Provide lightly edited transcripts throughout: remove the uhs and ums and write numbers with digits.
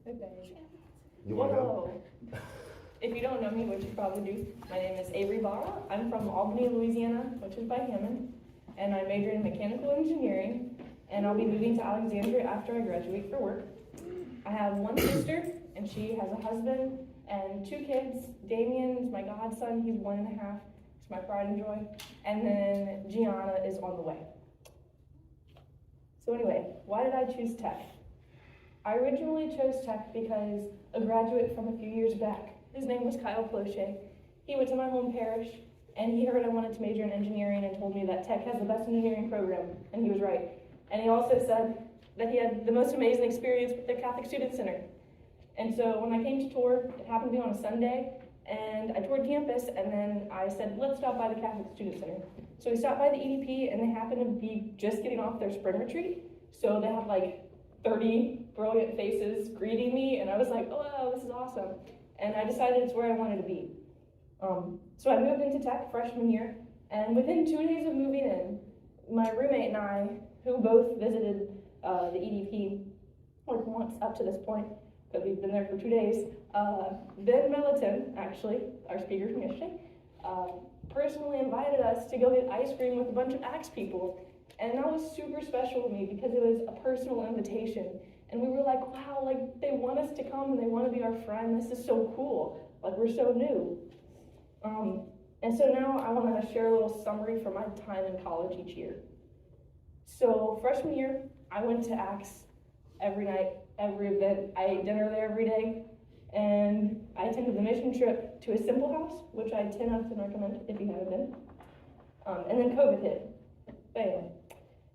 Okay. You want to go? Whoa. If you don't know me, which you probably do, my name is Avereigh Barras. I'm from Albany, Louisiana, which is by Hammond, and I majored in mechanical engineering, and I'll be moving to Alexandria after I graduate for work. I have one sister, and she has a husband and 2 kids. Damien is my godson, he's 1.5. He's my pride and joy. And then Gianna is on the way. So anyway, why did I choose tech? I originally chose tech because a graduate from a few years back, his name was Kyle Cloche. He went to my home parish, and he heard I wanted to major in engineering and told me that tech has the best engineering program, and he was right. And he also said that he had the most amazing experience with the Catholic Student Center. And so when I came to tour, it happened to be on a Sunday, and I toured campus, and then I said, let's stop by the Catholic Student Center. So we stopped by the EDP, and they happened to be just getting off their spring retreat. So they had like 30 brilliant faces greeting me, and I was like, oh, wow, this is awesome. And I decided it's where I wanted to be. So I moved into tech freshman year, and within 2 days of moving in, my roommate and I, who both visited the EDP once up to this point, because we've been there for 2 days, Ben Milliton, actually, our speaker from yesterday, personally invited us to go get ice cream with a bunch of Axe people. And that was super special to me because it was a personal invitation. And we were like, wow, like they want us to come and they want to be our friend. This is so cool. Like we're so new. And so now I want to share a little summary from my time in college each year. So freshman year, I went to Axe every night, every event. I ate dinner there every day. And I attended the mission trip to a Simple House, which I 10 out of 10 recommend if you haven't been. And then COVID hit. Bam.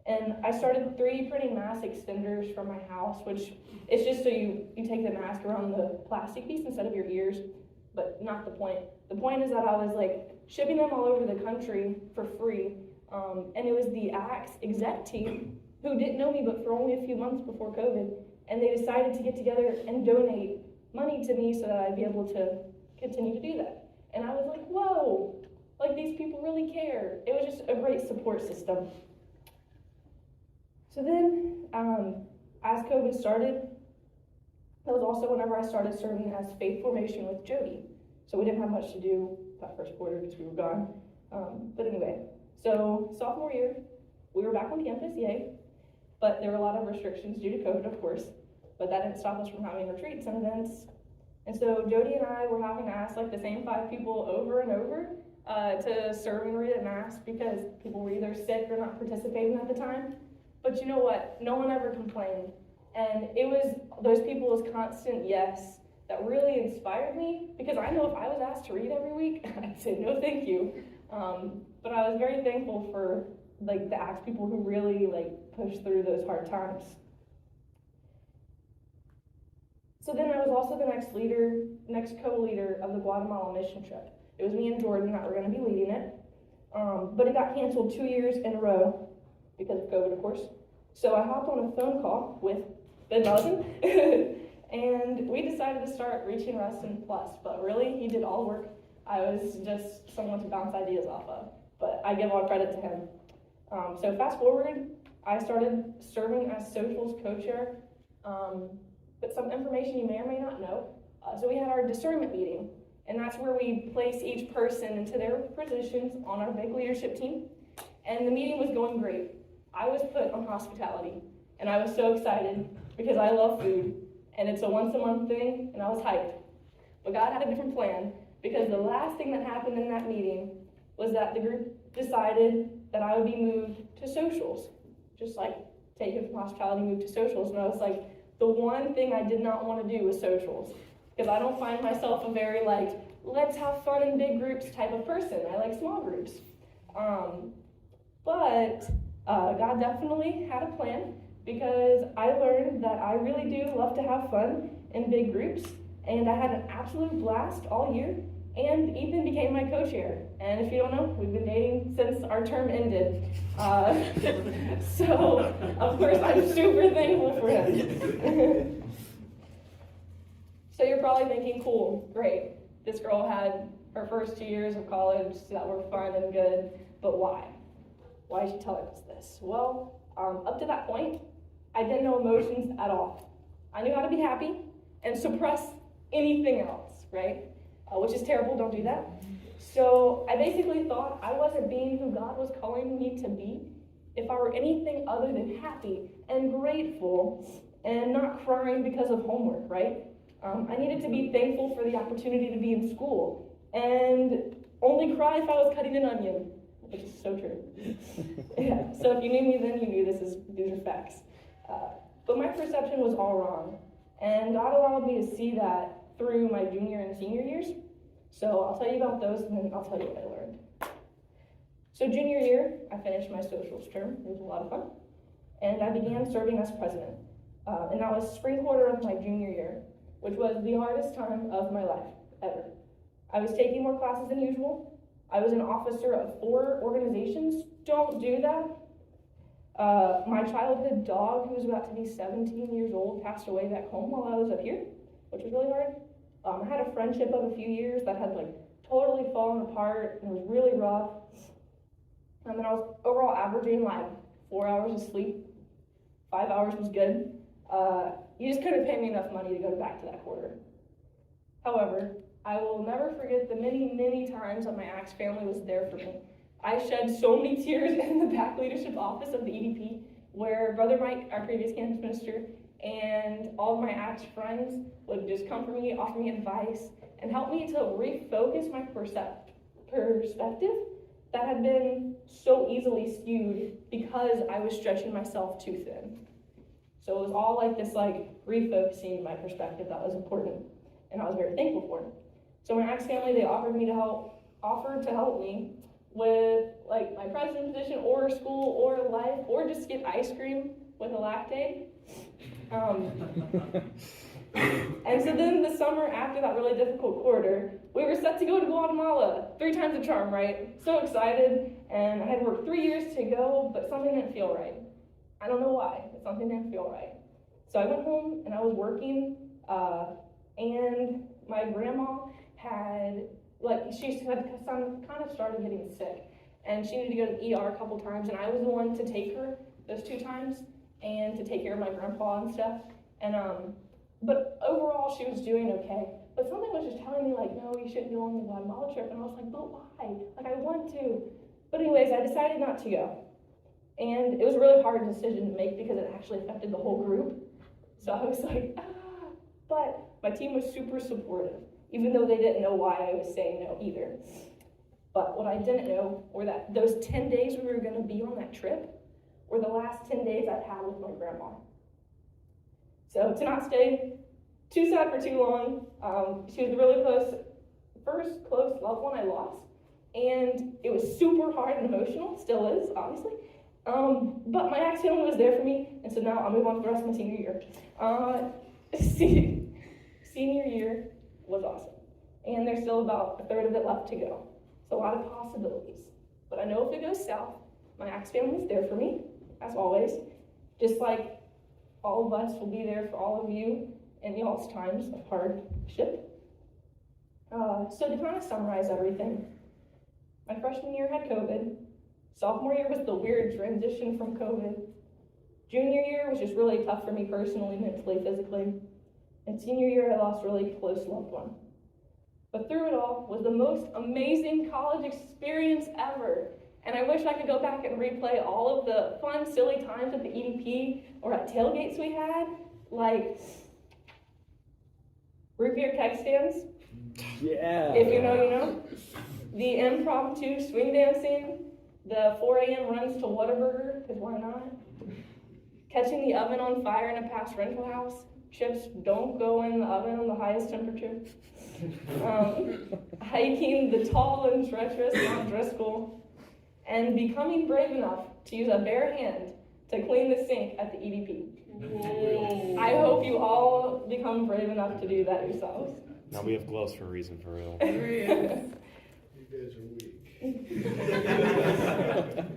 And I started 3D printing mask extenders from my house, which it's just so you take the mask around the plastic piece instead of your ears, but not the point. The point is that I was like shipping them all over the country for free. And it was the Axe exec team who didn't know me but for only a few months before COVID. And they decided to get together and donate money to me so that I'd be able to continue to do that. And I was like, whoa, like these people really care. It was just a great support system. So then, as COVID started, that was also whenever I started serving as faith formation with Jody. So we didn't have much to do that first quarter because we were gone. But anyway, so sophomore year, we were back on campus, yay. But there were a lot of restrictions due to COVID, of course. But that didn't stop us from having retreats and events. And so Jody and I were having to ask like the same 5 people over and over to serve and read at Mass because people were either sick or not participating at the time. But you know what? No one ever complained. And it was those people's constant yes that really inspired me because I know if I was asked to read every week, I'd say no thank you. But I was very thankful for like the Axe people who really like pushed through those hard times. So then I was also the next co-leader of the Guatemala mission trip. It was me and Jordan that were going to be leading it. But it got canceled 2 years in a row because of COVID, of course. So I hopped on a phone call with Ben Milliton, and we decided to start Reaching Rustin Plus, but really, he did all the work. I was just someone to bounce ideas off of, but I give all credit to him. So fast forward, I started serving as socials co-chair, but some information you may or may not know. So we had our discernment meeting, and that's where we place each person into their positions on our big leadership team, and the meeting was going great. I was put on hospitality, and I was so excited because I love food, and it's a once-a-month thing, and I was hyped. But God had a different plan, because the last thing that happened in that meeting was that the group decided that I would be moved to socials, just like taken from hospitality, moved to socials, and I was like, the one thing I did not want to do was socials, because I don't find myself a very like, let's have fun in big groups type of person. I like small groups. But God definitely had a plan because I learned that I really do love to have fun in big groups, and I had an absolute blast all year, and Ethan became my co-chair. And if you don't know, we've been dating since our term ended. So, of course, I'm super thankful for him. So you're probably thinking, cool, great. This girl had her first 2 years of college that were fun and good, but why? Why is she telling us this? Well, up to that point, I didn't know emotions at all. I knew how to be happy, and and suppress anything else, right? Which is terrible, don't do that. So I basically thought I wasn't being who God was calling me to be if I were anything other than happy and grateful and not crying because of homework, right? I needed to be thankful for the opportunity to be in school and only cry if I was cutting an onion, which is so true. Yeah. So if you knew me then, you knew these are facts. But my perception was all wrong, and God allowed me to see that through my junior and senior years. So I'll tell you about those, and then I'll tell you what I learned. So junior year, I finished my socials term. It was a lot of fun. And I began serving as president. And that was spring quarter of my junior year, which was the hardest time of my life, ever. I was taking more classes than usual. I was an officer of 4 organizations. Don't do that. My childhood dog, who was about to be 17 years old, passed away back home while I was up here, which was really hard. I had a friendship of a few years that had totally fallen apart and was really rough. And then I was overall averaging 4 hours of sleep. 5 hours was good. You just couldn't pay me enough money to go back to that quarter. However, I will never forget the many, many times that my ACTS family was there for me. I shed so many tears in the back leadership office of the EDP, where Brother Mike, our previous campus minister, and all of my ACTS friends would just come for me, offer me advice, and help me to refocus my perspective that had been so easily skewed because I was stretching myself too thin. So it was all this refocusing my perspective that was important, and I was very thankful for it. So my ACTS family, they offered to help me with my president position or school or life, or just get ice cream with a lactate. And so then the summer after that really difficult quarter, we were set to go to Guatemala, 3 times the charm, right? So excited, and I had worked 3 years to go, but something didn't feel right. I don't know why, but something didn't feel right. So I went home and I was working, and my grandma had, she had kind of started getting sick, and she needed to go to the ER a couple times, and I was the one to take her those 2 times and to take care of my grandpa and stuff. And but overall, she was doing okay. But something was just telling me, no, you shouldn't go on the Guatemala trip. And I was like, but why? I want to. But anyways, I decided not to go. And it was a really hard decision to make because it actually affected the whole group. So I was like, But my team was super supportive, even though they didn't know why I was saying no either. But what I didn't know were that those 10 days we were going to be on that trip were the last 10 days I'd had with my grandma. So to not stay too sad for too long, she was the really first close loved one I lost. And it was super hard and emotional, still is, obviously. But my ACTS family was there for me, and so now I'll move on to the rest of my senior year. Senior year was awesome. And there's still about a third of it left to go. So a lot of possibilities. But I know if it goes south, my ACTS family is there for me, as always. Just like all of us will be there for all of you in y'all's times of hardship. So to kind of summarize everything, my freshman year had COVID. Sophomore year was the weird transition from COVID. Junior year was just really tough for me personally, mentally, physically. And senior year, I lost a really close loved one. But through it all was the most amazing college experience ever. And I wish I could go back and replay all of the fun, silly times at the EDP or at tailgates we had, like root beer keg stands. Yeah. If you know, you know. The impromptu swing dancing, the 4 a.m. runs to Whataburger, because why not? Catching the oven on fire in a past rental house. Chips don't go in the oven on the highest temperature. Hiking the tall and treacherous Mount Driscoll. And becoming brave enough to use a bare hand to clean the sink at the EDP. Whoa. I hope you all become brave enough to do that yourselves. Now we have gloves for a reason, for real. You guys are weak.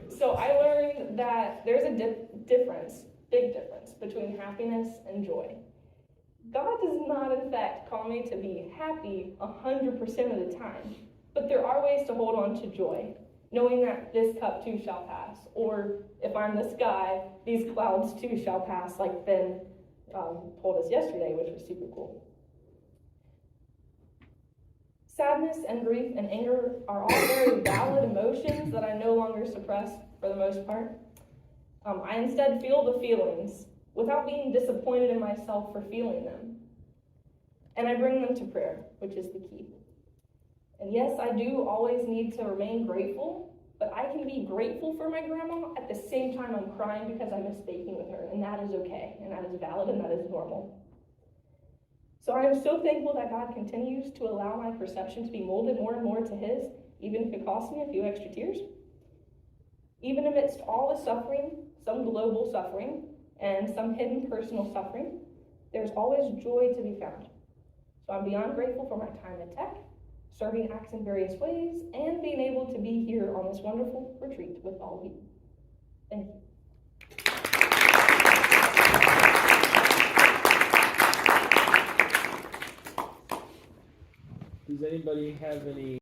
So I learned that there's a big difference between happiness and joy. God does not, in fact, call me to be happy 100% of the time, but there are ways to hold on to joy, knowing that this cup too shall pass, or if I'm the sky, these clouds too shall pass, like Ben told us yesterday, which was super cool. Sadness and grief and anger are all very valid emotions that I no longer suppress for the most part. I instead feel the feelings without being disappointed in myself for feeling them. And I bring them to prayer, which is the key. And yes, I do always need to remain grateful, but I can be grateful for my grandma at the same time I'm crying because I miss baking with her, and that is okay, and that is valid, and that is normal. So I am so thankful that God continues to allow my perception to be molded more and more to His, even if it costs me a few extra tears. Even amidst all the suffering, some global suffering, and some hidden personal suffering, there's always joy to be found. So I'm beyond grateful for my time at Tech, serving acts in various ways, and being able to be here on this wonderful retreat with all of you. Thank you. Does anybody have any